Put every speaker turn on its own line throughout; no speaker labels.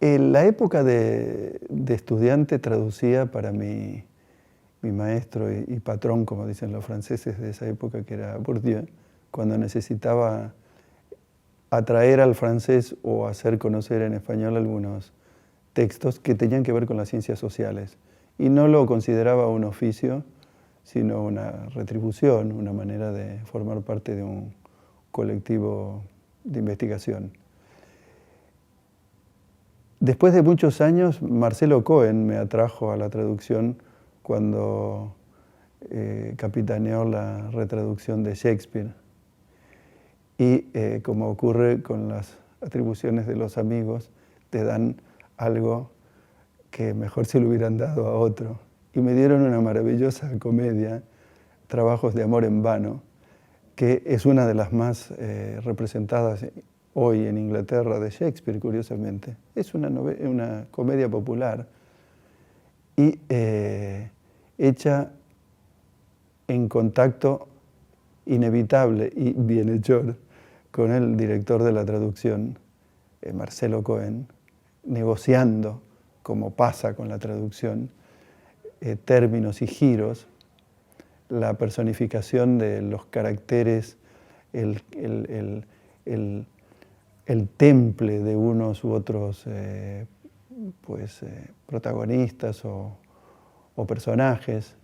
En la época de estudiante traducía para mi maestro y patrón, como dicen los franceses de esa época, que era Bourdieu, cuando necesitaba atraer al francés o hacer conocer en español algunos textos que tenían que ver con las ciencias sociales. Y no lo consideraba un oficio, sino una retribución, una manera de formar parte de un colectivo de investigación. Después de muchos años, Marcelo Cohen me atrajo a la traducción cuando capitaneó la retraducción de Shakespeare. Y como ocurre con las atribuciones de los amigos, te dan algo que mejor se lo hubieran dado a otro. Y me dieron una maravillosa comedia, Trabajos de amor en vano, que es una de las más representadas hoy en Inglaterra de Shakespeare, curiosamente. Es una comedia popular y hecha en contacto inevitable y bienhechor con el director de la traducción, Marcelo Cohen, negociando, como pasa con la traducción, términos y giros, la personificación de los caracteres, el temple de unos u otros protagonistas o personajes,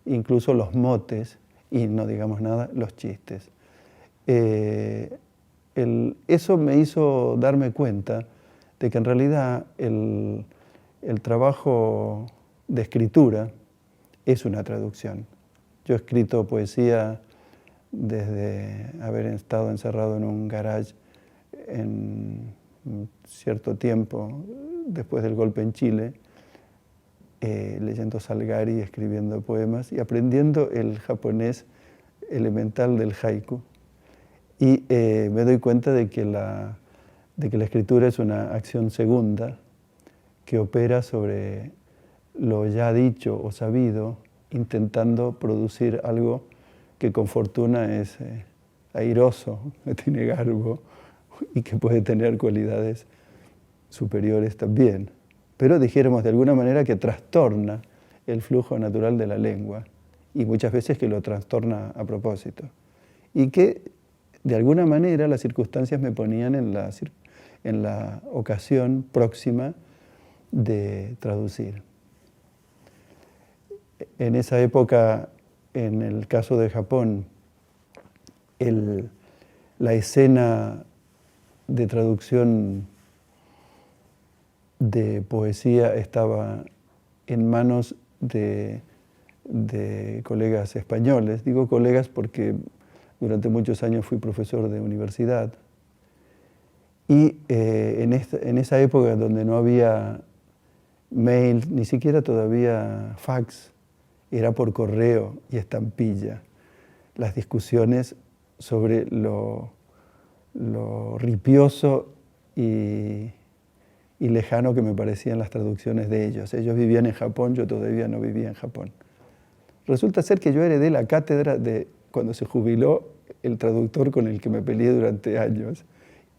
incluso los motes, y no digamos nada, los chistes. Eso me hizo darme cuenta de que en realidad el trabajo de escritura es una traducción. Yo he escrito poesía desde haber estado encerrado en un garage en cierto tiempo, después del golpe en Chile, leyendo Salgari, escribiendo poemas y aprendiendo el japonés elemental del haiku. Y me doy cuenta de que la escritura es una acción segunda que opera sobre lo ya dicho o sabido, intentando producir algo que con fortuna es airoso, que tiene garbo y que puede tener cualidades superiores también. Pero dijéramos de alguna manera que trastorna el flujo natural de la lengua y muchas veces que lo trastorna a propósito. Y que de alguna manera las circunstancias me ponían en la ocasión próxima de traducir. En esa época, en el caso de Japón, la escena de traducción de poesía estaba en manos de colegas españoles. Digo colegas porque durante muchos años fui profesor de universidad. Y en esa época donde no había mail, ni siquiera todavía fax, era por correo y estampilla. Las discusiones sobre lo ripioso y lejano que me parecían las traducciones de ellos. Ellos vivían en Japón, yo todavía no vivía en Japón. Resulta ser que yo heredé la cátedra de cuando se jubiló el traductor con el que me peleé durante años.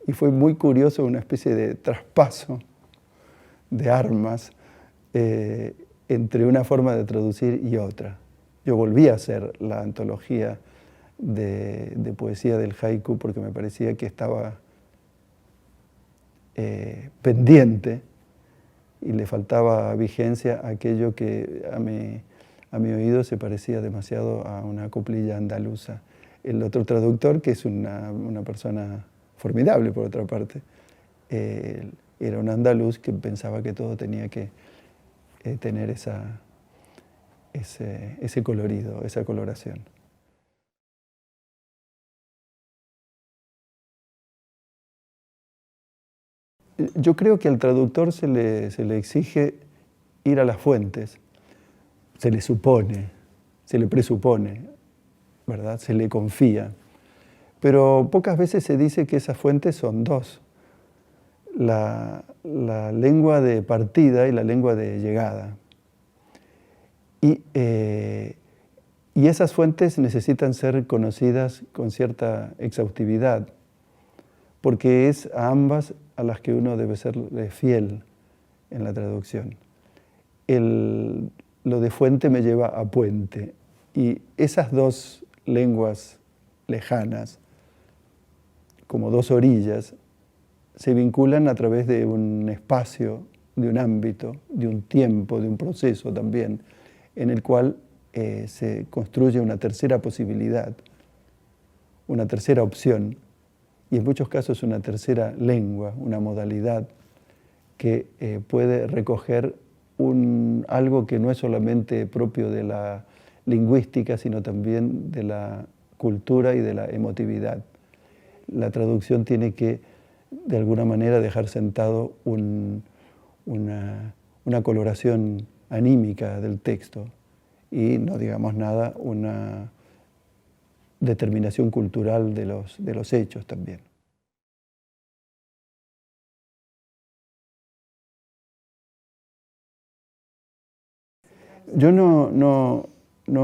Y fue muy curioso, una especie de traspaso de armas entre una forma de traducir y otra. Yo volví a hacer la antología de poesía del haiku porque me parecía que estaba pendiente y le faltaba vigencia a aquello que a mi oído se parecía demasiado a una coplilla andaluza. El otro traductor, que es una persona formidable por otra parte, era un andaluz que pensaba que todo tenía que tener ese colorido, esa coloración. Yo creo que al traductor se le exige ir a las fuentes, se le supone, se le presupone, ¿verdad? Se le confía. Pero pocas veces se dice que esas fuentes son dos, la lengua de partida y la lengua de llegada. Y esas fuentes necesitan ser conocidas con cierta exhaustividad, porque es a ambas a las que uno debe ser fiel. en la traducción. Lo de fuente me lleva a puente. Y esas dos lenguas lejanas, como dos orillas, se vinculan a través de un espacio, de un ámbito, de un tiempo, de un proceso también, en el cual se construye una tercera posibilidad, una tercera opción, y en muchos casos una tercera lengua, una modalidad que puede recoger algo que no es solamente propio de la lingüística, sino también de la cultura y de la emotividad. La traducción tiene que, de alguna manera, dejar sentado una coloración anímica del texto y, no digamos nada, una determinación cultural de los hechos también. Yo no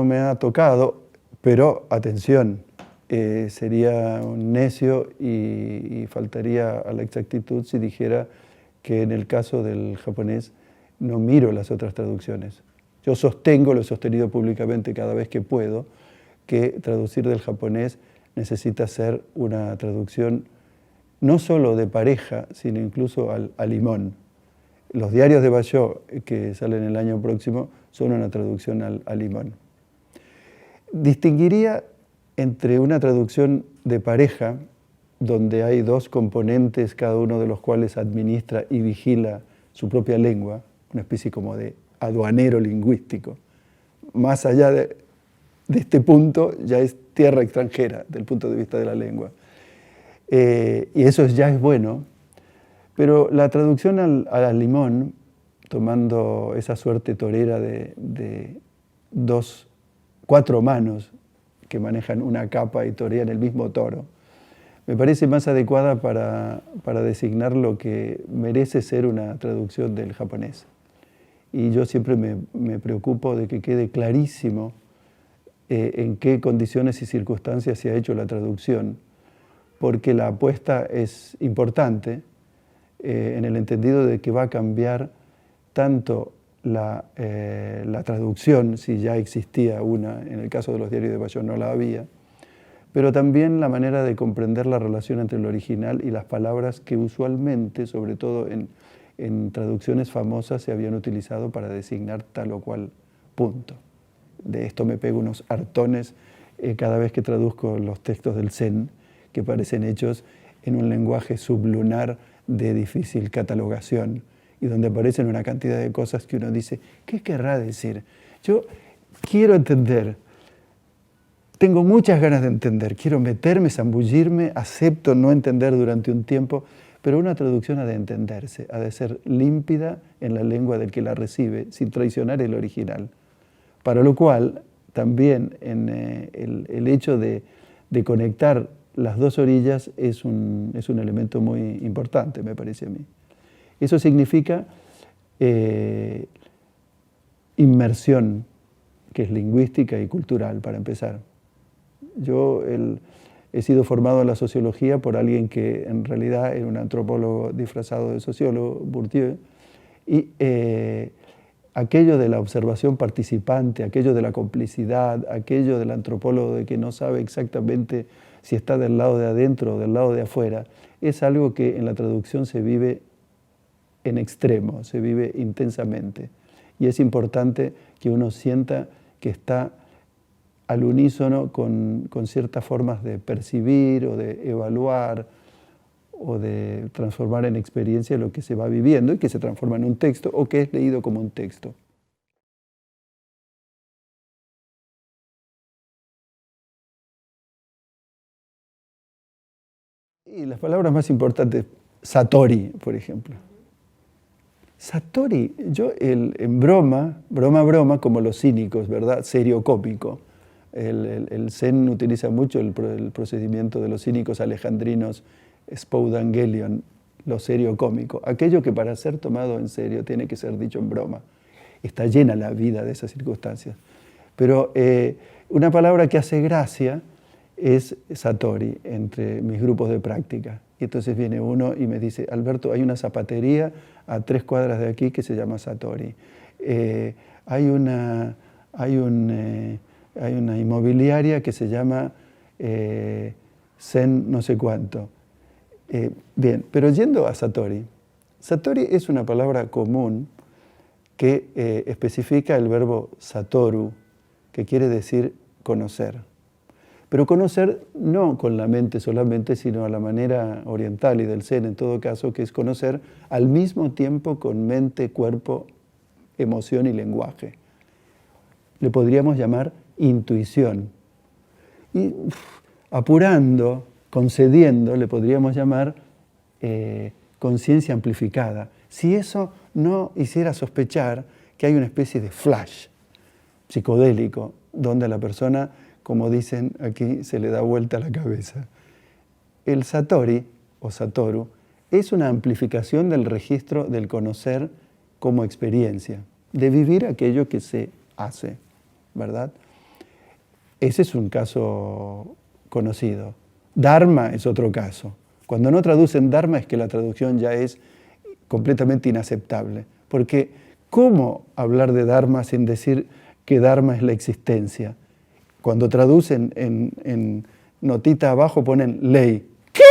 me ha tocado, pero atención, sería un necio y faltaría a la exactitud si dijera que en el caso del japonés no miro las otras traducciones. Yo sostengo, lo he sostenido públicamente cada vez que puedo, que traducir del japonés necesita ser una traducción no solo de pareja, sino incluso al limón. Los diarios de Basho, que salen el año próximo, son una traducción al limón. Distinguiría entre una traducción de pareja, donde hay dos componentes, cada uno de los cuales administra y vigila su propia lengua, una especie como de aduanero lingüístico. Más allá de este punto, ya es tierra extranjera, del punto de vista de la lengua. Y eso ya es bueno, pero la traducción al limón, tomando esa suerte torera de cuatro manos que manejan una capa y torean el mismo toro, me parece más adecuada para designar lo que merece ser una traducción del japonés. Y yo siempre me preocupo de que quede clarísimo en qué condiciones y circunstancias se ha hecho la traducción, porque la apuesta es importante en el entendido de que va a cambiar tanto la traducción, si ya existía una, en el caso de los diarios de Basho no la había, pero también la manera de comprender la relación entre el original y las palabras que usualmente, sobre todo en traducciones famosas, se habían utilizado para designar tal o cual punto. De esto me pego unos hartones cada vez que traduzco los textos del Zen, que parecen hechos en un lenguaje sublunar de difícil catalogación y donde aparecen una cantidad de cosas que uno dice, ¿qué querrá decir? Yo quiero entender, tengo muchas ganas de entender, quiero meterme, zambullirme, acepto no entender durante un tiempo, pero una traducción ha de entenderse, ha de ser límpida en la lengua del que la recibe, sin traicionar el original. Para lo cual, también el hecho de conectar las dos orillas es un elemento muy importante, me parece a mí. Eso significa inmersión, que es lingüística y cultural, para empezar. Yo he sido formado en la sociología por alguien que en realidad era un antropólogo disfrazado de sociólogo, Bourdieu, y aquello de la observación participante, aquello de la complicidad, aquello del antropólogo de que no sabe exactamente si está del lado de adentro o del lado de afuera, es algo que en la traducción se vive en extremo, se vive intensamente. Y es importante que uno sienta que está al unísono con ciertas formas de percibir o de evaluar o de transformar en experiencia lo que se va viviendo y que se transforma en un texto o que es leído como un texto. Y las palabras más importantes, satori, por ejemplo. Satori, yo en broma, como los cínicos, ¿verdad? Serio cómico. El Zen utiliza mucho el procedimiento de los cínicos alejandrinos, Spoudangelion, lo serio cómico. Aquello que para ser tomado en serio tiene que ser dicho en broma. Está llena la vida de esas circunstancias. Pero una palabra que hace gracia es satori entre mis grupos de práctica. Y entonces viene uno y me dice, Alberto, hay una zapatería a 3 cuadras de aquí que se llama Satori. Hay una inmobiliaria que se llama Zen no sé cuánto. Bien, pero yendo a Satori, Satori es una palabra común que especifica el verbo satoru, que quiere decir conocer. Pero conocer no con la mente solamente, sino a la manera oriental y del Zen en todo caso, que es conocer al mismo tiempo con mente, cuerpo, emoción y lenguaje. Le podríamos llamar intuición. Y apurando, concediendo, le podríamos llamar conciencia amplificada. Si eso no hiciera sospechar que hay una especie de flash psicodélico, donde a la persona, como dicen aquí, se le da vuelta la cabeza. El Satori, o Satoru, es una amplificación del registro del conocer como experiencia, de vivir aquello que se hace, ¿verdad? Ese es un caso conocido. Dharma es otro caso. Cuando no traducen Dharma es que la traducción ya es completamente inaceptable. Porque ¿cómo hablar de Dharma sin decir que Dharma es la existencia? Cuando traducen en notita abajo ponen ley. ¿Qué?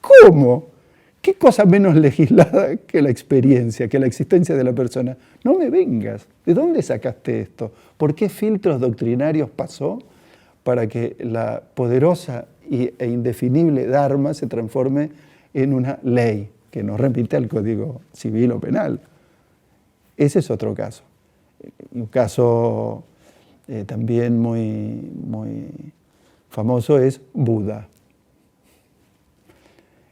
¿Cómo? ¿Qué cosa menos legislada que la experiencia, que la existencia de la persona? No me vengas. ¿De dónde sacaste esto? ¿Por qué filtros doctrinarios pasó para que la poderosa e indefinible Dharma se transforme en una ley que nos remite al Código Civil o Penal? Ese es otro caso. Un caso también muy famoso es Buda.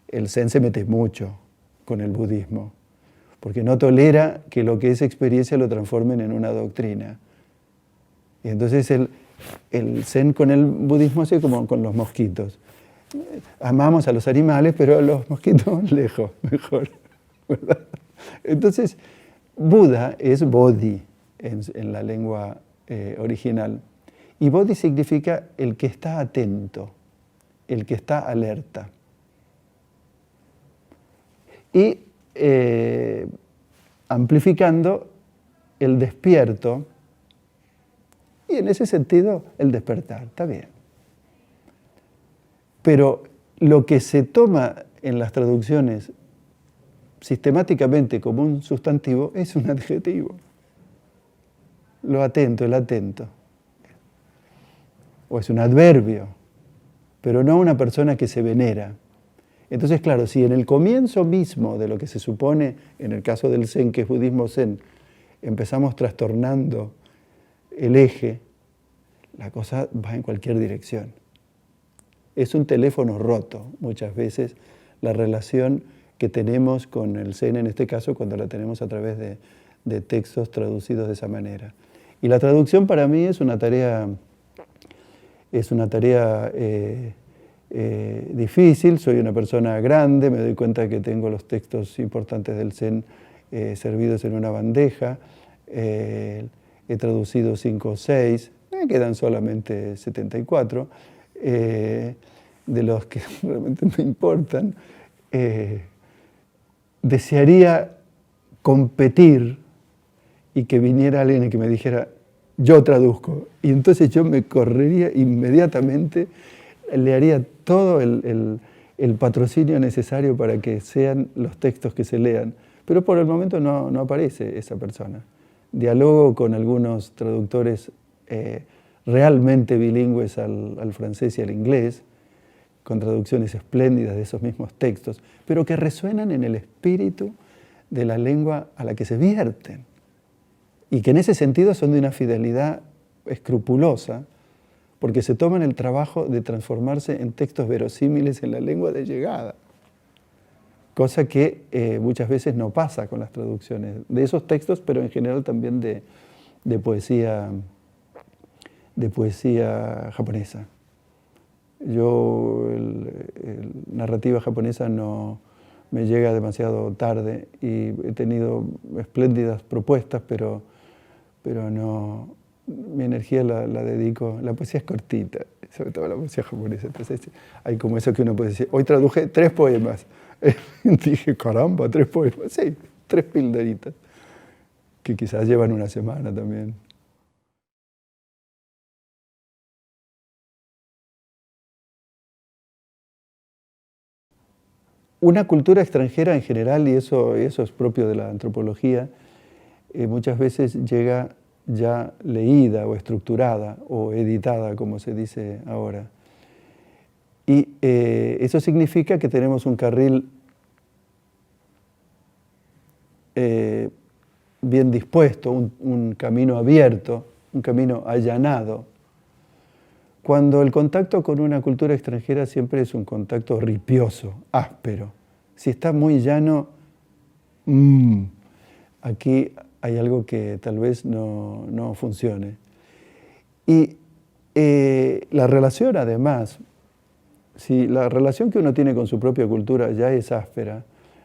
El Zen se mete mucho con el budismo, porque no tolera que lo que es experiencia lo transformen en una doctrina. Y entonces el Zen con el budismo hace como con los mosquitos. Amamos a los animales, pero a los mosquitos lejos, mejor, ¿verdad? Entonces, Buda es Bodhi en la lengua original. Y Bodhi significa el que está atento, el que está alerta. Y amplificando el despierto, y en ese sentido el despertar, está bien. Pero lo que se toma en las traducciones sistemáticamente como un sustantivo es un adjetivo. Lo atento, el atento. O es un adverbio, pero no una persona que se venera. Entonces, claro, si en el comienzo mismo de lo que se supone, en el caso del Zen, que es budismo Zen, empezamos trastornando el eje, la cosa va en cualquier dirección. Es un teléfono roto, muchas veces, la relación que tenemos con el Zen, en este caso, cuando la tenemos a través de textos traducidos de esa manera. Y la traducción para mí es una tarea difícil. Soy una persona grande, me doy cuenta que tengo los textos importantes del Zen servidos en una bandeja. He traducido 5 o 6, me quedan solamente 74, de los que realmente me importan. Desearía competir y que viniera alguien y que me dijera, yo traduzco. Y entonces yo me correría inmediatamente, le haría todo el patrocinio necesario para que sean los textos que se lean. Pero por el momento no aparece esa persona. Dialogo con algunos traductores realmente bilingües al francés y al inglés, con traducciones espléndidas de esos mismos textos, pero que resuenan en el espíritu de la lengua a la que se vierten. Y que en ese sentido son de una fidelidad escrupulosa, porque se toman el trabajo de transformarse en textos verosímiles en la lengua de llegada. Cosa que muchas veces no pasa con las traducciones de esos textos, pero en general también de poesía japonesa. Yo, narrativa japonesa no me llega demasiado tarde y he tenido espléndidas propuestas, pero no mi energía la dedico, la poesía es cortita, sobre todo la poesía japonesa, entonces hay como eso que uno puede decir, hoy traduje 3 poemas. Dije, caramba, 3 poemas, sí, 3 pildoritas, que quizás llevan una semana también. Una cultura extranjera en general, y eso es propio de la antropología, muchas veces llega ya leída o estructurada o editada, como se dice ahora. Y eso significa que tenemos un carril bien dispuesto, un camino abierto, un camino allanado. Cuando el contacto con una cultura extranjera siempre es un contacto ripioso, áspero. Si está muy llano, aquí hay algo que tal vez no funcione. Y la relación, además, si la relación que uno tiene con su propia cultura ya es áspera,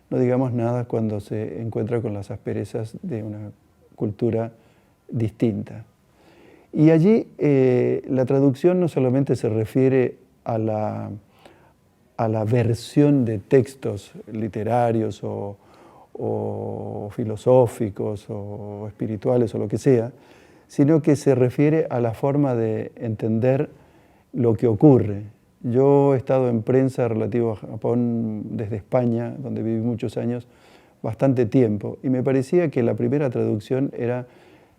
no digamos nada cuando se encuentra con las asperezas de una cultura distinta. Y allí la traducción no solamente se refiere a la versión de textos literarios o filosóficos o espirituales o lo que sea, sino que se refiere a la forma de entender lo que ocurre. Yo he estado en prensa relativo a Japón desde España, donde viví muchos años, bastante tiempo, y me parecía que la primera traducción era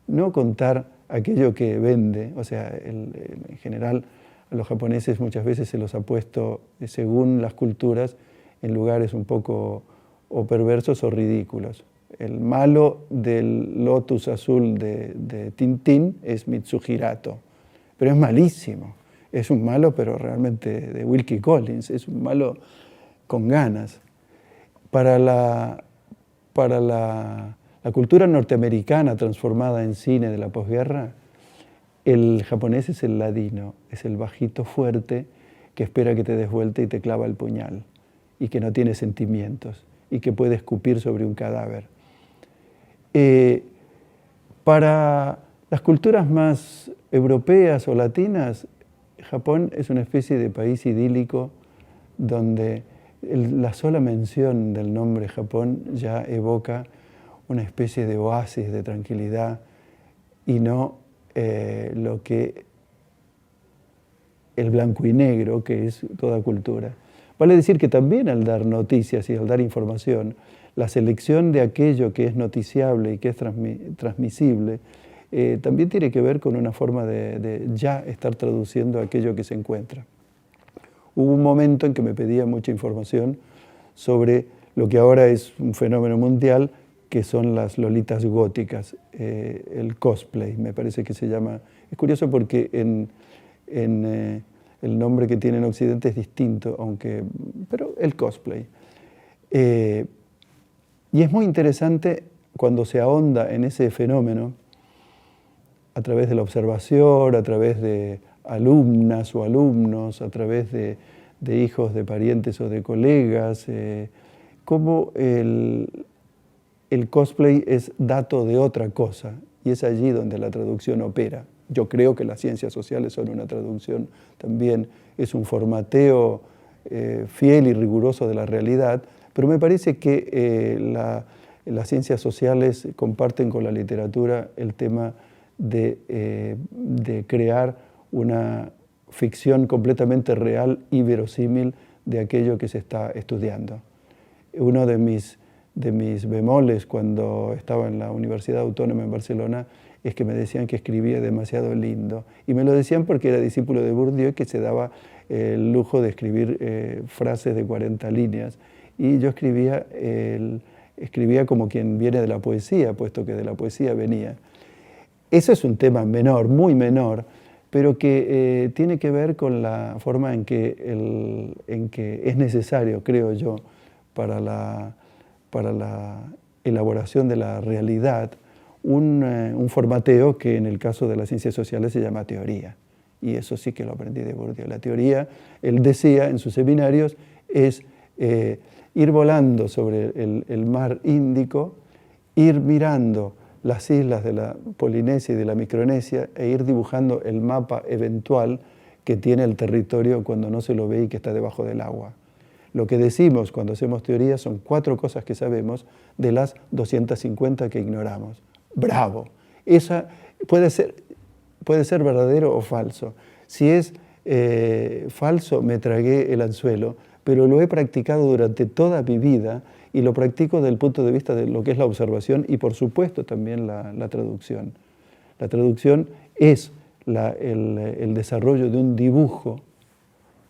no contar aquello que vende, o sea, en general a los japoneses muchas veces se los ha puesto, según las culturas, en lugares un poco o perversos o ridículos. El malo del Lotus Azul de Tintín es Mitsuhirato, pero es malísimo. Es un malo, pero realmente de Wilkie Collins, es un malo con ganas. Para la cultura norteamericana transformada en cine de la posguerra, el japonés es el ladino, es el bajito fuerte que espera que te des vuelta y te clava el puñal, y que no tiene sentimientos, y que puede escupir sobre un cadáver. Para las culturas más europeas o latinas, Japón es una especie de país idílico donde la sola mención del nombre Japón ya evoca una especie de oasis de tranquilidad y no lo que el blanco y negro que es toda cultura. Vale decir que también al dar noticias y al dar información, la selección de aquello que es noticiable y que es transmisible también tiene que ver con una forma de ya estar traduciendo aquello que se encuentra. Hubo un momento en que me pedía mucha información sobre lo que ahora es un fenómeno mundial, que son las lolitas góticas, el cosplay, me parece que se llama. Es curioso porque el nombre que tiene en Occidente es distinto, pero el cosplay. Y es muy interesante cuando se ahonda en ese fenómeno, a través de la observación, a través de alumnas o alumnos, a través de hijos de parientes o de colegas, cómo el cosplay es dato de otra cosa, y es allí donde la traducción opera. Yo creo que las ciencias sociales son una traducción también, es un formateo fiel y riguroso de la realidad, pero me parece que las ciencias sociales comparten con la literatura el tema de crear una ficción completamente real y verosímil de aquello que se está estudiando. Uno de mis bemoles cuando estaba en la Universidad Autónoma en Barcelona es que me decían que escribía demasiado lindo. Y me lo decían porque era discípulo de Bourdieu, que se daba el lujo de escribir frases de 40 líneas. Y yo escribía como quien viene de la poesía, puesto que de la poesía venía. Eso es un tema menor, muy menor, pero que tiene que ver con la forma en que es necesario, creo yo, para la elaboración de la realidad, un formateo que en el caso de las ciencias sociales se llama teoría. Y eso sí que lo aprendí de Bourdieu. La teoría, él decía en sus seminarios, es ir volando sobre el mar Índico, ir mirando las islas de la Polinesia y de la Micronesia e ir dibujando el mapa eventual que tiene el territorio cuando no se lo ve y que está debajo del agua. Lo que decimos cuando hacemos teoría son 4 cosas que sabemos de las 250 que ignoramos. ¡Bravo! Esa puede ser verdadero o falso. Si es falso, me tragué el anzuelo, pero lo he practicado durante toda mi vida y lo practico desde el punto de vista de lo que es la observación y, por supuesto, también la traducción. La traducción es el desarrollo de un dibujo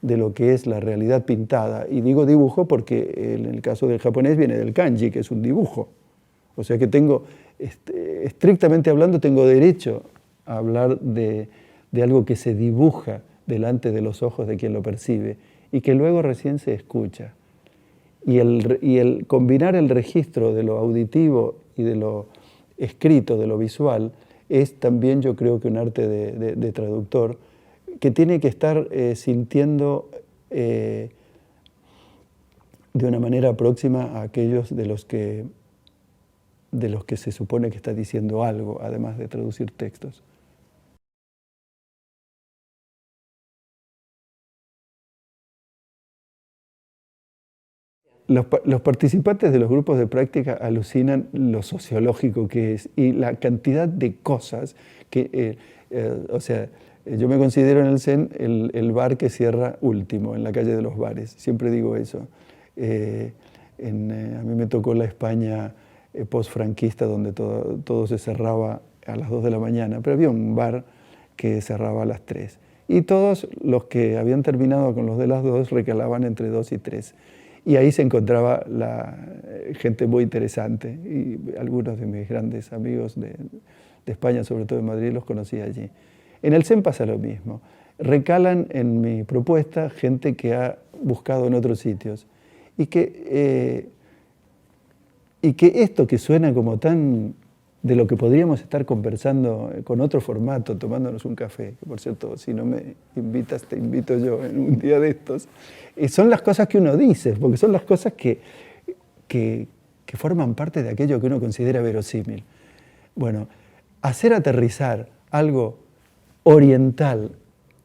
de lo que es la realidad pintada. Y digo dibujo porque en el caso del japonés viene del kanji, que es un dibujo. O sea que tengo, estrictamente hablando, tengo derecho a hablar de algo que se dibuja delante de los ojos de quien lo percibe y que luego recién se escucha. Y el combinar el registro de lo auditivo y de lo escrito, de lo visual, es también, yo creo, que un arte de traductor que tiene que estar sintiendo de una manera próxima a aquellos de los que se supone que está diciendo algo, además de traducir textos. Los participantes de los grupos de práctica alucinan lo sociológico que es y la cantidad de cosas que, o sea, yo me considero en el Zen el bar que cierra último, en la calle de los bares, siempre digo eso. A mí me tocó la España post-franquista donde todo se cerraba a las 2 de la mañana, pero había un bar que cerraba a las 3. Y todos los que habían terminado con los de las 2 recalaban entre 2 y 3. Y ahí se encontraba la gente muy interesante y algunos de mis grandes amigos de España, sobre todo de Madrid, los conocí allí. En el Zen pasa lo mismo. Recalan en mi propuesta gente que ha buscado en otros sitios y que esto que suena como tan de lo que podríamos estar conversando con otro formato, tomándonos un café, que por cierto, si no me invitas, te invito yo en un día de estos, son las cosas que uno dice, porque son las cosas que forman parte de aquello que uno considera verosímil. Bueno, hacer aterrizar algo oriental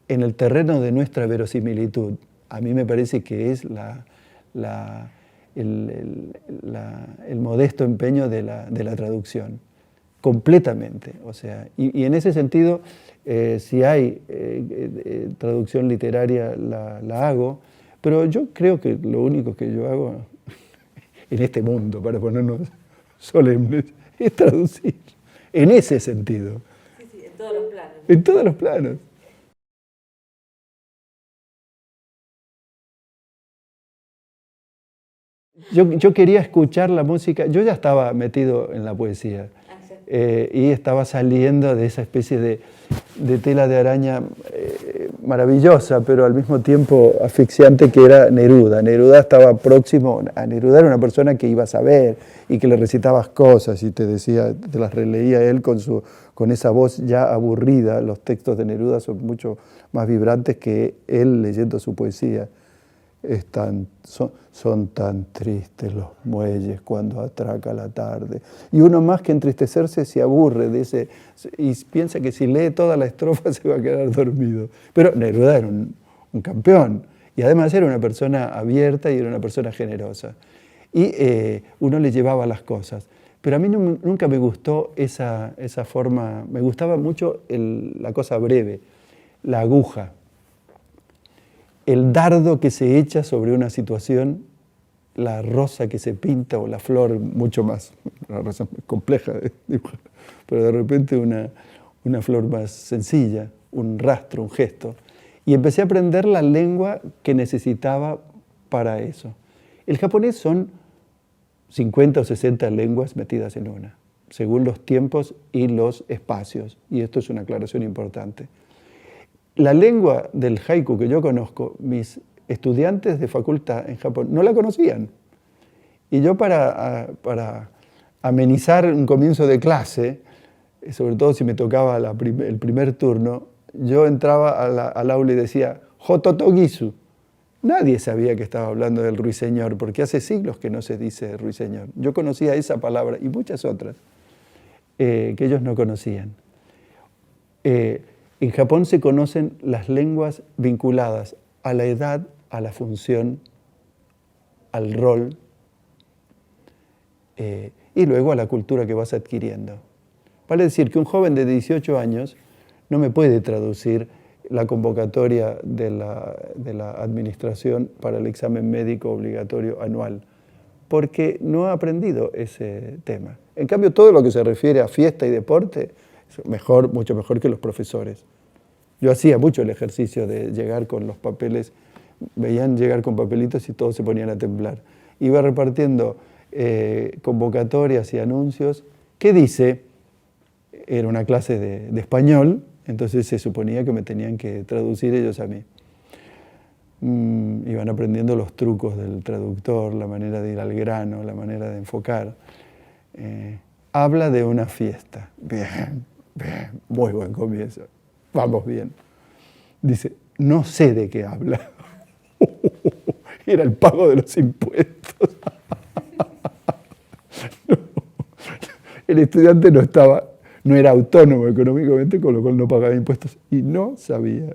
en el terreno de nuestra verosimilitud, a mí me parece que es el modesto empeño de la traducción. Completamente, o sea, y en ese sentido, si hay traducción literaria, la hago, pero yo creo que lo único que yo hago en este mundo, para ponernos solemnes, es traducir, en ese sentido.
Sí, sí, en todos los planos.
En todos los planos. Yo quería escuchar la música, yo ya estaba metido en la poesía. Y estaba saliendo de esa especie de tela de araña maravillosa, pero al mismo tiempo asfixiante, que era Neruda. Neruda estaba próximo, a Neruda era una persona que ibas a ver y que le recitabas cosas y te decía, te las releía él con esa voz ya aburrida. Los textos de Neruda son mucho más vibrantes que él leyendo su poesía. Son tan tristes los muelles cuando atraca la tarde. Y uno, más que entristecerse, se aburre de ese y piensa que si lee toda la estrofa se va a quedar dormido. Pero Neruda era un campeón y además era una persona abierta y era una persona generosa. Y uno le llevaba las cosas. Pero a mí nunca me gustó esa forma, me gustaba mucho la cosa breve, la aguja. El dardo que se echa sobre una situación, la rosa que se pinta o la flor, mucho más, la rosa es compleja de dibujar, pero de repente una flor más sencilla, un rastro, un gesto. Y empecé a aprender la lengua que necesitaba para eso. El japonés son 50 o 60 lenguas metidas en una, según los tiempos y los espacios. Y esto es una aclaración importante. La lengua del haiku que yo conozco, mis estudiantes de facultad en Japón no la conocían. Y yo para amenizar un comienzo de clase, sobre todo si me tocaba el primer turno, yo entraba al aula y decía Hototogisu. Nadie sabía que estaba hablando del ruiseñor, porque hace siglos que no se dice ruiseñor. Yo conocía esa palabra y muchas otras. que ellos no conocían. En Japón se conocen las lenguas vinculadas a la edad, a la función, al rol y luego a la cultura que vas adquiriendo. Vale decir que un joven de 18 años no me puede traducir la convocatoria de la administración para el examen médico obligatorio anual, porque no ha aprendido ese tema. En cambio, todo lo que se refiere a fiesta y deporte es mejor, mucho mejor que los profesores. Yo hacía mucho el ejercicio de llegar con los papeles, veían llegar con papelitos y todos se ponían a temblar. Iba repartiendo convocatorias y anuncios. ¿Qué dice? Era una clase de español, entonces se suponía que me tenían que traducir ellos a mí. Iban aprendiendo los trucos del traductor, la manera de ir al grano, la manera de enfocar. Habla de una fiesta. Bien, bien, muy buen comienzo. Vamos bien. Dice, no sé de qué habla. Era el pago de los impuestos. No. El estudiante no era autónomo económicamente, con lo cual no pagaba impuestos y no sabía.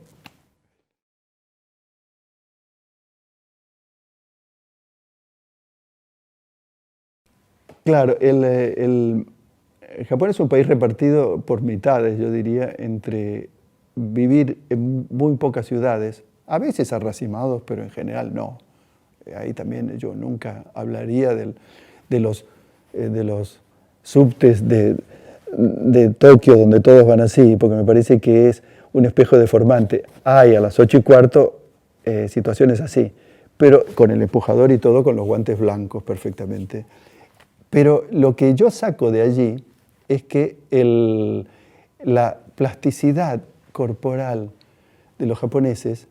Claro, el Japón es un país repartido por mitades, yo diría, entre vivir en muy pocas ciudades, a veces arracimados, pero en general no. Ahí también yo nunca hablaría de los subtes de Tokio, donde todos van así, porque me parece que es un espejo deformante. Hay a las 8:15 situaciones así, pero con el empujador y todo, con los guantes blancos perfectamente. Pero lo que yo saco de allí es que la plasticidad corporal de los japoneses,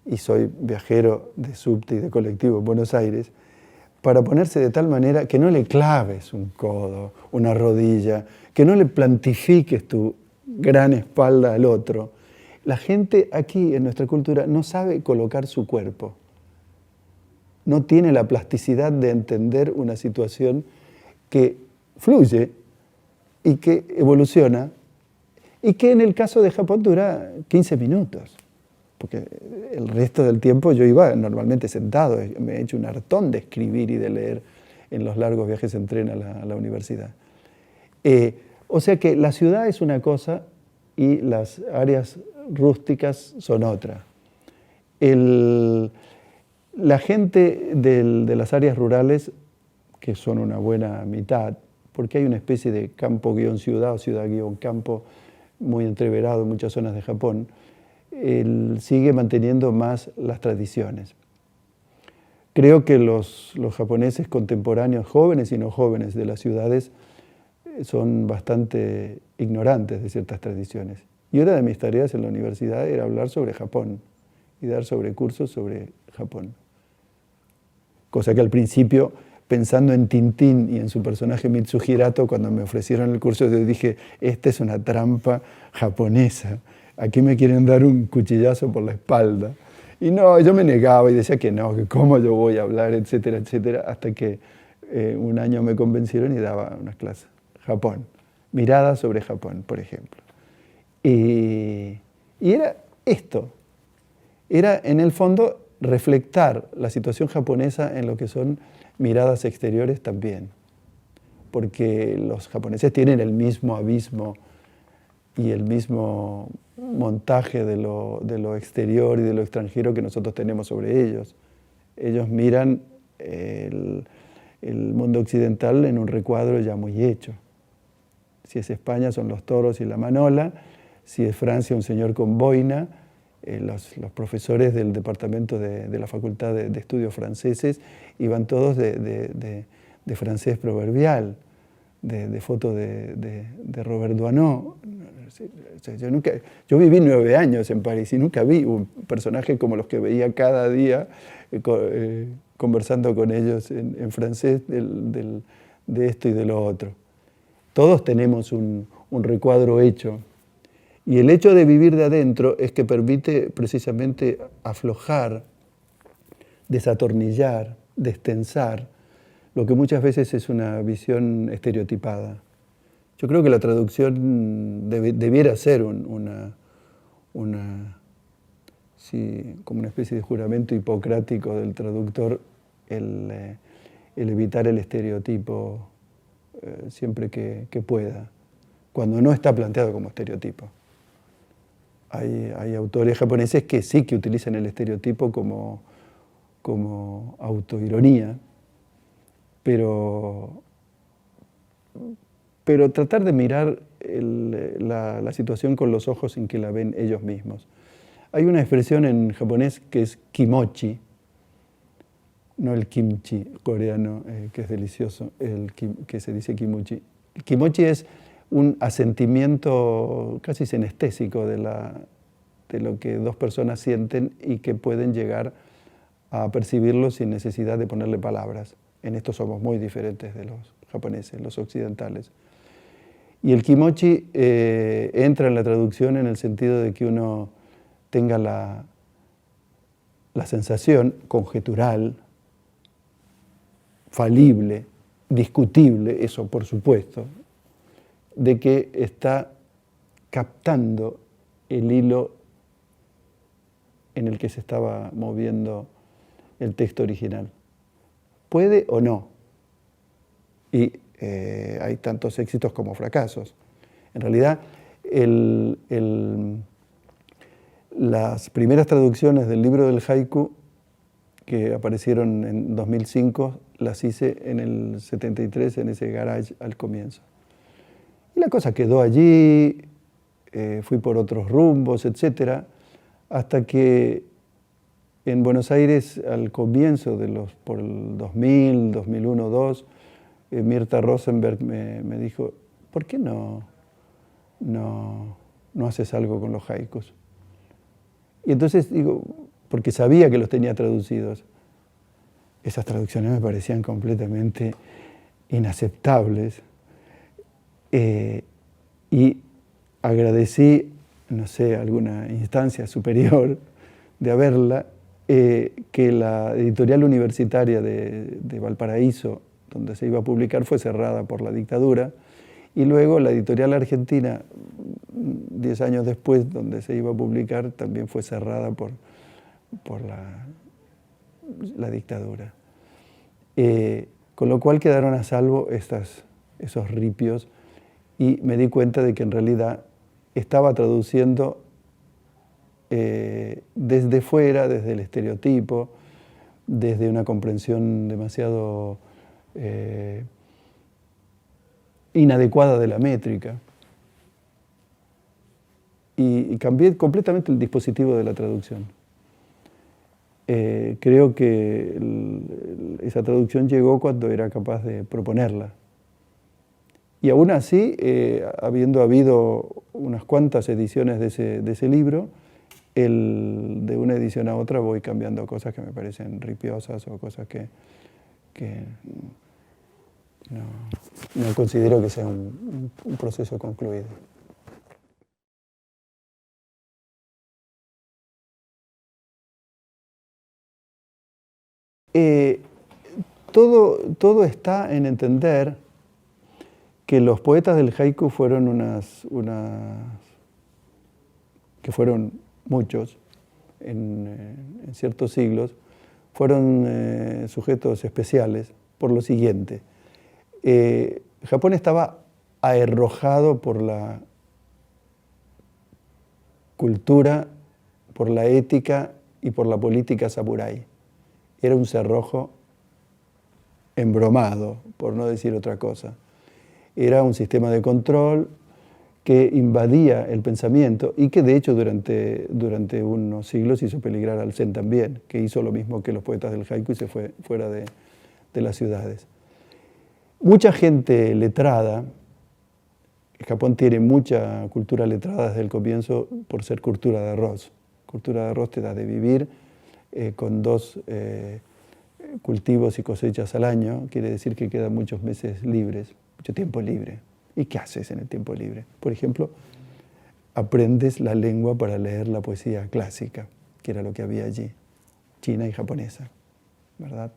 y soy viajero de subte y de colectivo en Buenos Aires, para ponerse de tal manera que no le claves un codo, una rodilla, que no le plantifiques tu gran espalda al otro. La gente aquí en nuestra cultura no sabe colocar su cuerpo, no tiene la plasticidad de entender una situación que fluye y que evoluciona y que en el caso de Japón dura 15 minutos, porque el resto del tiempo yo iba normalmente sentado, me he hecho un hartón de escribir y de leer en los largos viajes en tren a la universidad. O sea que la ciudad es una cosa y las áreas rústicas son otra. La gente de las áreas rurales, que son una buena mitad, porque hay una especie de campo-ciudad o ciudad-campo muy entreverado en muchas zonas de Japón, sigue manteniendo más las tradiciones. Creo que los japoneses contemporáneos, jóvenes y no jóvenes de las ciudades, son bastante ignorantes de ciertas tradiciones. Y una de mis tareas en la universidad era hablar sobre Japón y dar sobre cursos sobre Japón. Cosa que al principio, pensando en Tintín y en su personaje Mitsuhi Hirato, cuando me ofrecieron el curso, yo dije, esta es una trampa japonesa. Aquí me quieren dar un cuchillazo por la espalda. Y no, yo me negaba y decía que no, que cómo yo voy a hablar, etcétera, etcétera, hasta que un año me convencieron y daba unas clases. Japón, miradas sobre Japón, por ejemplo. Y era esto, era en el fondo reflectar la situación japonesa en lo que son miradas exteriores también, porque los japoneses tienen el mismo abismo y el mismo montaje de lo exterior y de lo extranjero que nosotros tenemos sobre ellos. Ellos miran el mundo occidental en un recuadro ya muy hecho. Si es España son los toros y la manola, si es Francia un señor con boina, los profesores del departamento de la Facultad de Estudios Franceses iban todos de francés proverbial, de foto de Robert Doisneau. Yo viví 9 años en París y nunca vi un personaje como los que veía cada día conversando con ellos en francés de esto y de lo otro. Todos tenemos un recuadro hecho. Y el hecho de vivir de adentro es que permite precisamente aflojar, desatornillar, destensar, lo que muchas veces es una visión estereotipada. Yo creo que la traducción debiera ser sí, como una especie de juramento hipocrático del traductor, el evitar el estereotipo siempre que pueda, cuando no está planteado como estereotipo. Hay autores japoneses que sí que utilizan el estereotipo como autoironía, pero tratar de mirar la situación con los ojos en que la ven ellos mismos. Hay una expresión en japonés que es kimochi, no el kimchi coreano, que es delicioso, que se dice kimochi. El kimochi es un asentimiento casi sinestésico de lo que dos personas sienten y que pueden llegar a percibirlo sin necesidad de ponerle palabras. En esto somos muy diferentes de los japoneses, los occidentales. Y el kimochi entra en la traducción en el sentido de que uno tenga la sensación conjetural, falible, discutible, eso por supuesto, de que está captando el hilo en el que se estaba moviendo el texto original. ¿Puede o no? Y hay tantos éxitos como fracasos. En realidad, las primeras traducciones del libro del haiku que aparecieron en 2005, las hice en el 73 en ese garage al comienzo. Y la cosa quedó allí, fui por otros rumbos, etc., hasta que en Buenos Aires, al comienzo por el 2000, 2001, 2002, Mirta Rosenberg me dijo, ¿por qué no haces algo con los haikus? Y entonces digo, porque sabía que los tenía traducidos. Esas traducciones me parecían completamente inaceptables. Y agradecí, no sé, alguna instancia superior de haberla, que la editorial universitaria de Valparaíso, donde se iba a publicar, fue cerrada por la dictadura, y luego la editorial argentina, 10 años después, donde se iba a publicar, también fue cerrada por la dictadura. Con lo cual quedaron a salvo esos ripios, y me di cuenta de que en realidad estaba traduciendo desde fuera, desde el estereotipo, desde una comprensión demasiado inadecuada de la métrica. Y cambié completamente el dispositivo de la traducción. Creo que esa traducción llegó cuando era capaz de proponerla. Y aún así, habiendo habido unas cuantas ediciones de ese libro, de una edición a otra voy cambiando cosas que me parecen ripiosas o cosas que no considero que sea un proceso concluido. Todo está en entender que los poetas del haiku fueron que fueron muchos en ciertos siglos, fueron sujetos especiales por lo siguiente. Japón estaba aherrojado por la cultura, por la ética y por la política samurái. Era un cerrojo embromado, por no decir otra cosa. Era un sistema de control que invadía el pensamiento y que de hecho durante unos siglos hizo peligrar al Zen también, que hizo lo mismo que los poetas del haiku y se fue fuera de las ciudades. Mucha gente letrada, Japón tiene mucha cultura letrada desde el comienzo por ser cultura de arroz. Cultura de arroz te da de vivir con 2 cultivos y cosechas al año, quiere decir que quedan muchos meses libres, mucho tiempo libre. ¿Y qué haces en el tiempo libre? Por ejemplo, aprendes la lengua para leer la poesía clásica, que era lo que había allí, china y japonesa, ¿verdad?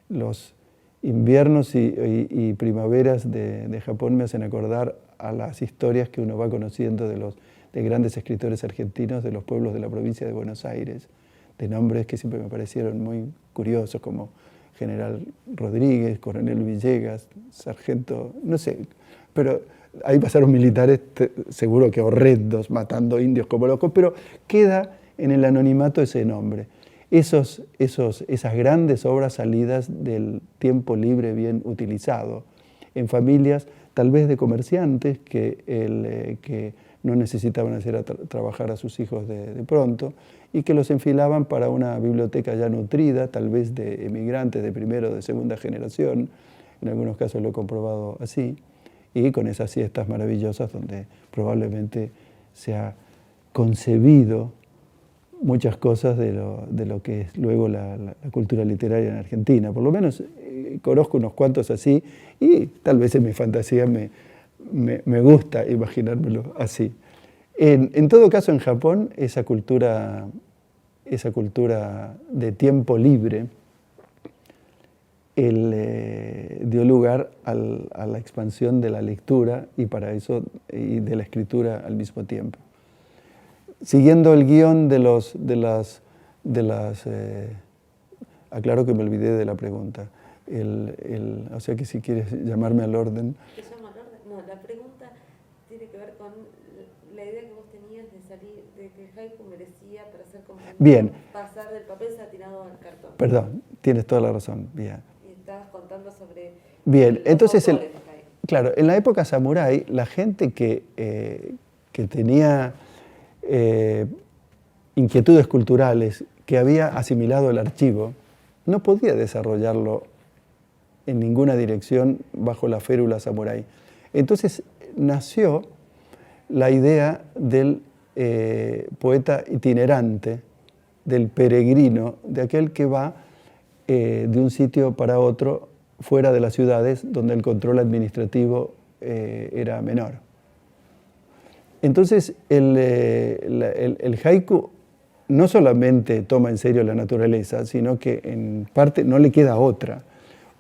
Los inviernos y primaveras de Japón me hacen acordar a las historias que uno va conociendo de grandes escritores argentinos de los pueblos de la provincia de Buenos Aires, de nombres que siempre me parecieron muy curiosos, como General Rodríguez, Coronel Villegas, Sargento, no sé, pero ahí pasaron militares seguro que horrendos, matando indios como locos, pero queda en el anonimato ese nombre. Esas grandes obras salidas del tiempo libre bien utilizado, en familias tal vez de comerciantes que no necesitaban hacer trabajar a sus hijos de pronto y que los enfilaban para una biblioteca ya nutrida, tal vez de emigrantes de primera o de segunda generación, en algunos casos lo he comprobado así, y con esas siestas maravillosas donde probablemente se ha concebido muchas cosas de lo que es luego la cultura literaria en Argentina. Por lo menos conozco unos cuantos así y tal vez en mi fantasía me gusta imaginármelo así. En todo caso, en Japón, esa cultura de tiempo libre dio lugar a la expansión de la lectura y para eso y de la escritura al mismo tiempo. Siguiendo el guión aclaro que me olvidé de la pregunta. O sea que si quieres llamarme al orden.
¿Te llamo al orden? No, la pregunta tiene que ver con la idea que vos tenías de salir, de que el haiku merecía, para ser comprendido,
bien,
pasar del papel satinado al cartón.
Perdón, tienes toda la razón. Bien.
Y estabas contando sobre
bien,
los
entonces,
autores de haiku.
Claro, en la época samurái, la gente que tenía inquietudes culturales, que había asimilado el archivo, no podía desarrollarlo en ninguna dirección bajo la férula samurái. Entonces nació la idea del poeta itinerante, del peregrino, de aquel que va de un sitio para otro fuera de las ciudades donde el control administrativo era menor. Entonces el haiku no solamente toma en serio la naturaleza, sino que en parte no le queda otra,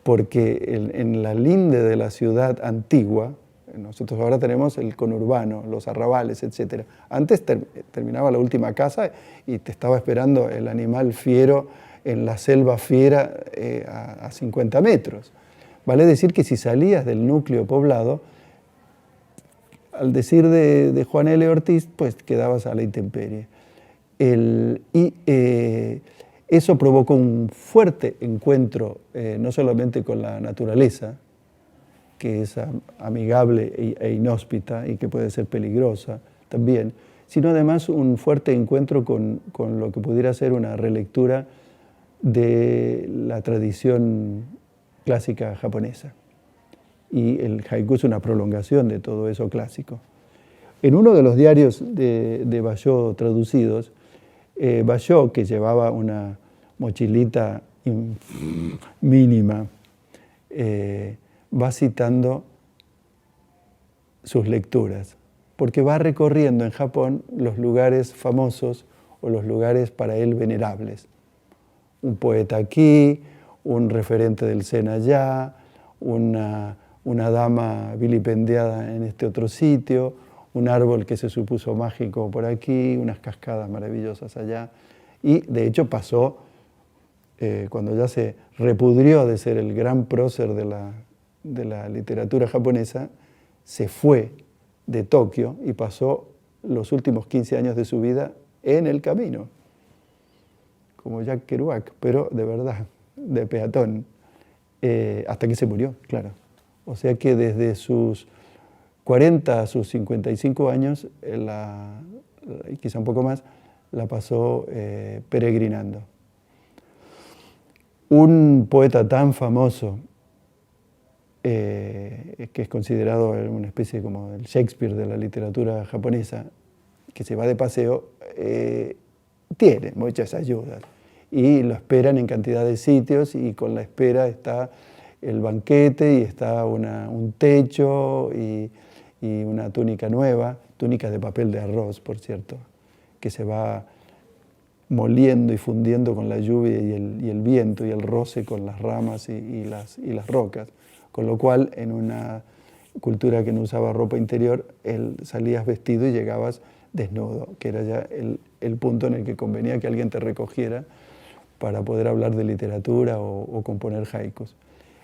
porque en la linde de la ciudad antigua, nosotros ahora tenemos el conurbano, los arrabales, etc. Antes terminaba la última casa y te estaba esperando el animal fiero en la selva fiera a 50 metros. Vale decir que si salías del núcleo poblado, al decir de Juan L. Ortiz, pues quedabas a la intemperie. Eso provocó un fuerte encuentro, no solamente con la naturaleza, que es amigable e inhóspita y que puede ser peligrosa también, sino además un fuerte encuentro con lo que pudiera ser una relectura de la tradición clásica japonesa. Y el haiku es una prolongación de todo eso clásico. En uno de los diarios de Basho traducidos, Basho, que llevaba una mochilita mínima, va citando sus lecturas, porque va recorriendo en Japón los lugares famosos o los lugares para él venerables. Un poeta aquí, un referente del Zen allá, una dama vilipendiada en este otro sitio, un árbol que se supuso mágico por aquí, unas cascadas maravillosas allá. Y de hecho pasó, cuando ya se repudrió de ser el gran prócer de la literatura japonesa, se fue de Tokio y pasó los últimos 15 años de su vida en el camino, como Jack Kerouac, pero de verdad, de peatón, hasta que se murió, claro. O sea que desde sus 40 a sus 55 años, y quizá un poco más, la pasó peregrinando. Un poeta tan famoso, que es considerado una especie como el Shakespeare de la literatura japonesa, que se va de paseo, tiene muchas ayudas y lo esperan en cantidad de sitios y con la espera está el banquete y está un techo y una túnica nueva, túnica de papel de arroz, por cierto, que se va moliendo y fundiendo con la lluvia y el viento y el roce con las ramas y las rocas, con lo cual en una cultura que no usaba ropa interior, salías vestido y llegabas desnudo, que era ya el punto en el que convenía que alguien te recogiera para poder hablar de literatura o componer haikus.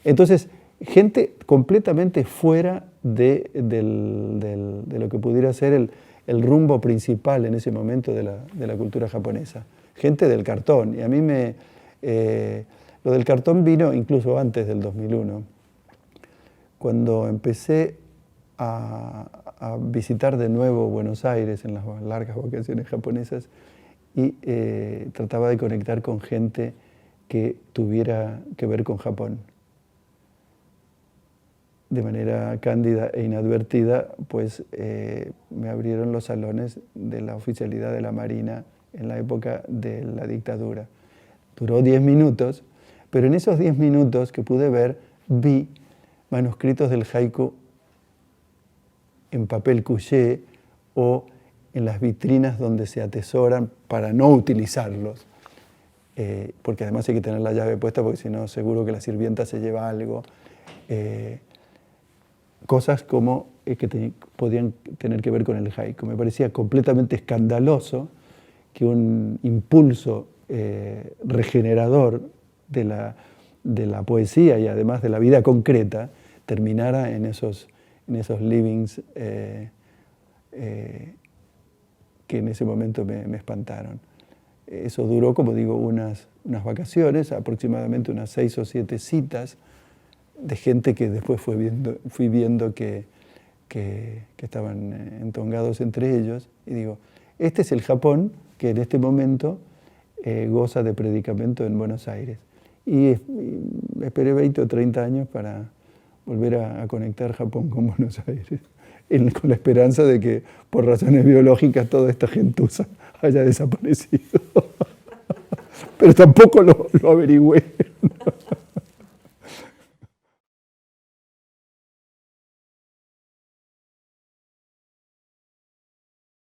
Entonces, gente completamente fuera de lo que pudiera ser el rumbo principal en ese momento de la cultura japonesa. Gente del cartón. Y a mí lo del cartón vino incluso antes del 2001. Cuando empecé a visitar de nuevo Buenos Aires en las largas vacaciones japonesas y trataba de conectar con gente que tuviera que ver con Japón. De manera cándida e inadvertida, pues me abrieron los salones de la oficialidad de la Marina en la época de la dictadura. Duró 10 minutos, pero en esos 10 minutos que pude ver, vi manuscritos del haiku en papel couché o en las vitrinas donde se atesoran para no utilizarlos, porque además hay que tener la llave puesta porque si no seguro que la sirvienta se lleva algo. Cosas como que podían tener que ver con el haiku. Me parecía completamente escandaloso que un impulso regenerador de la poesía y además de la vida concreta terminara en esos livings que en ese momento me espantaron. Eso duró, como digo, unas vacaciones, aproximadamente unas 6 o 7 citas de gente que después fui viendo que estaban entongados entre ellos. Y digo, este es el Japón que en este momento goza de predicamento en Buenos Aires. Y esperé 20 o 30 años para volver a conectar Japón con Buenos Aires, con la esperanza de que por razones biológicas toda esta gentuza haya desaparecido. Pero tampoco lo averigüé.